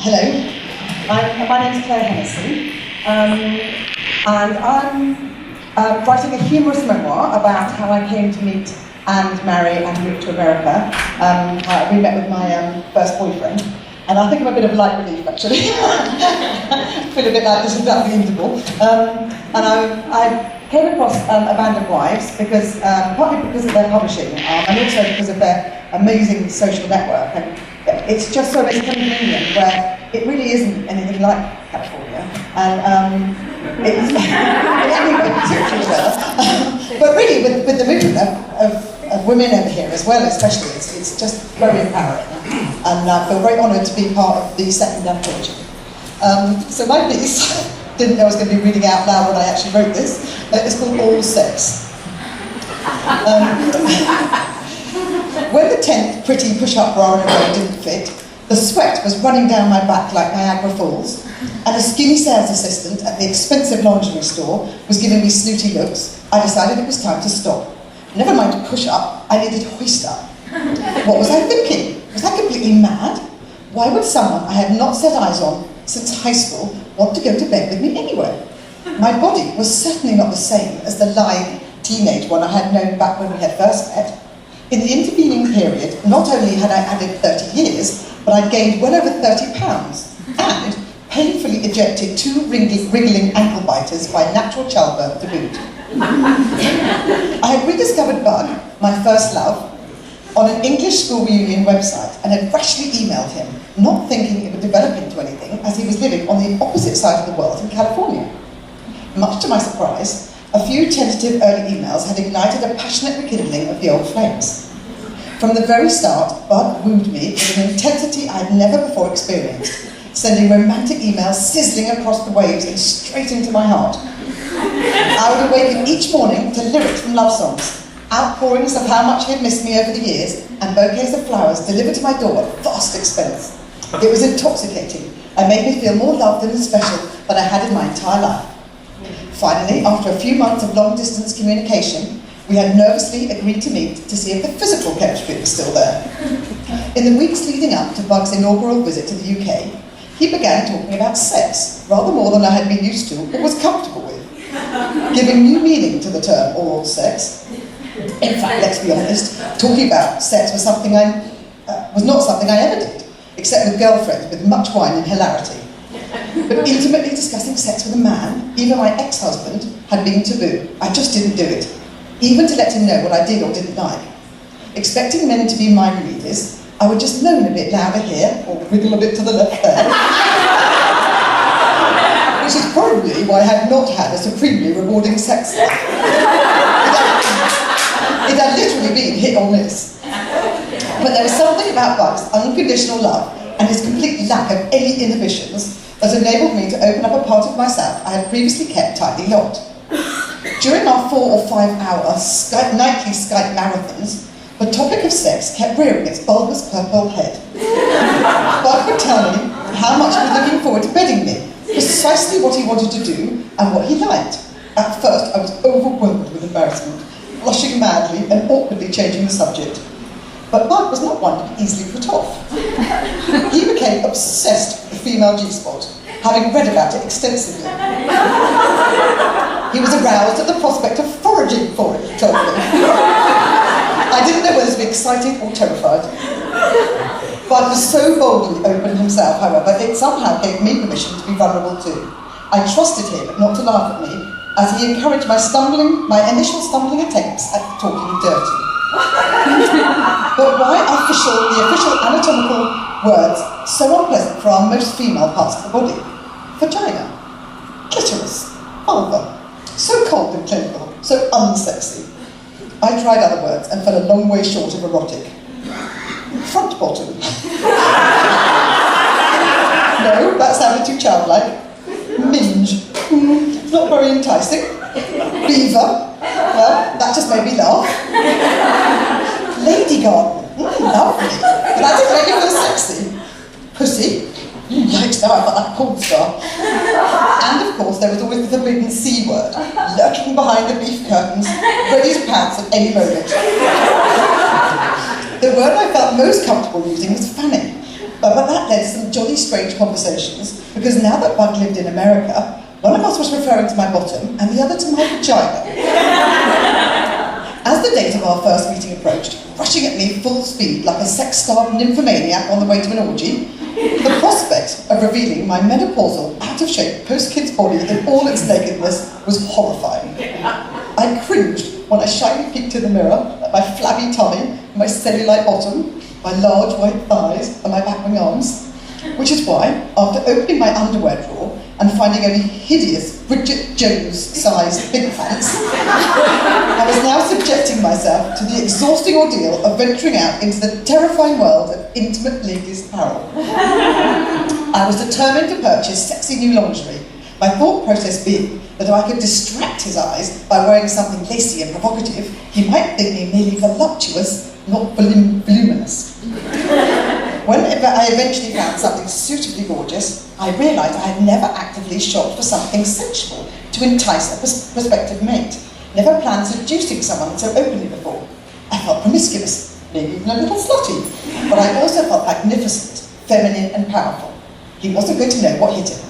Hello, my name is Claire Hennessy, and I'm writing a humorous memoir about how I came to meet and marry and move to America. We met with my first boyfriend, and I think I'm a bit of light relief actually. I feel a bit like this is unbelievable. And I came across A Band of Wives because partly because of their publishing and also because of their amazing social network. And it's just so convenient where it really isn't anything like California, and it's in any way particular. But really, with the movement of women over here as well, especially, it's just very empowering, and I feel very honoured to be part of the second anthology. So my piece, didn't know I was going to be reading out loud when I actually wrote this. It's called All Sex. When the 10th pretty push-up bra in a row didn't fit, the sweat was running down my back like Niagara Falls, and a skinny sales assistant at the expensive lingerie store was giving me snooty looks, I decided it was time to stop. Never mind to push up, I needed hoist up. What was I thinking? Was I completely mad? Why would someone I had not set eyes on since high school want to go to bed with me anyway? My body was certainly not the same as the lithe teenage one I had known back when we had first met. In the intervening period, not only had I added 30 years, but I'd gained well over 30 pounds and painfully ejected 2 wriggling ankle biters by natural childbirth to boot. I had rediscovered Bug, my first love, on an English school reunion website and had rashly emailed him, not thinking it would develop into anything as he was living on the opposite side of the world in California. Much to my surprise, a few tentative early emails had ignited a passionate rekindling of the old flames. From the very start, Bud wooed me with an intensity I had never before experienced, sending romantic emails sizzling across the waves and straight into my heart. I would awaken each morning to lyrics from love songs, outpourings of how much he had missed me over the years, and bouquets of flowers delivered to my door at vast expense. It was intoxicating and made me feel more loved and special than I had in my entire life. Finally, after a few months of long-distance communication, we had nervously agreed to meet to see if the physical chemistry was still there. In the weeks leading up to Bug's inaugural visit to the UK, he began talking about sex, rather more than I had been used to or was comfortable with, giving new meaning to the term oral sex. In fact, let's be honest, talking about sex was not something I ever did, except with girlfriends with much wine and hilarity. But intimately discussing sex with a man, even my ex-husband, had been taboo. I just didn't do it, even to let him know what I did or didn't like. Expecting men to be mind readers, I would just moan a bit louder here, or wiggle a bit to the left there. Which is probably why I had not had a supremely rewarding sex life. It had literally been hit or miss. But there was something about Bug's unconditional love and his complete lack of any inhibitions that enabled me to open up a part of myself I had previously kept tightly locked. During our 4 or 5 hour nightly Skype marathons, the topic of sex kept rearing its bulbous purple head. Bud would tell me how much he was looking forward to bedding me, precisely what he wanted to do and what he liked. At first, I was overwhelmed with embarrassment, blushing madly and awkwardly changing the subject. But Bud was not one to be easily put off. He became obsessed with the female G-spot, having read about it extensively. He was aroused at the prospect of foraging for it, he told me. I didn't know whether to be excited or terrified. Bud was so boldly open himself, however, it somehow gave me permission to be vulnerable too. I trusted him not to laugh at me, as he encouraged my initial stumbling attempts at talking dirty. But why are the official anatomical words so unpleasant for our most female parts of the body? Vagina, clitoris, vulva, so cold and clinical, so unsexy. I tried other words and fell a long way short of erotic. Front bottom. No, that sounded too childlike. Minge. Not very enticing. Beaver. Well, that just made me laugh. Lady garden. Lovely. But that didn't make me feel sexy. Pussy. Yikes, now I felt like a porn star. And of course, there was always the forbidden C word, lurking behind the beef curtains, ready to pounce at any moment. The word I felt most comfortable using was fanny, But that led to some jolly strange conversations, because now that Bug lived in America, one of us was referring to my bottom and the other to my vagina. As the date of our first meeting approached, rushing at me full speed like a sex-starved nymphomaniac on the way to an orgy, the prospect of revealing my menopausal, out-of-shape post-kids body in all its nakedness was horrifying. I cringed when I shyly peeked in the mirror at my flabby tummy, my cellulite bottom, my large white thighs and my back-wing arms, which is why, after opening my underwear drawer and finding only hideous Bridget Jones-sized big pants, I was now subjecting myself to the exhausting ordeal of venturing out into the terrifying world of intimate ladies' apparel. I was determined to purchase sexy new lingerie, my thought process being that if I could distract his eyes by wearing something lacy and provocative, he might think me merely voluptuous, not voluminous. When I eventually found something suitably gorgeous, I realised I had never actively shopped for something sensual to entice a prospective mate, never planned seducing someone so openly before. I felt promiscuous, maybe even a little slutty, but I also felt magnificent, feminine and powerful. He wasn't going to know what hit him.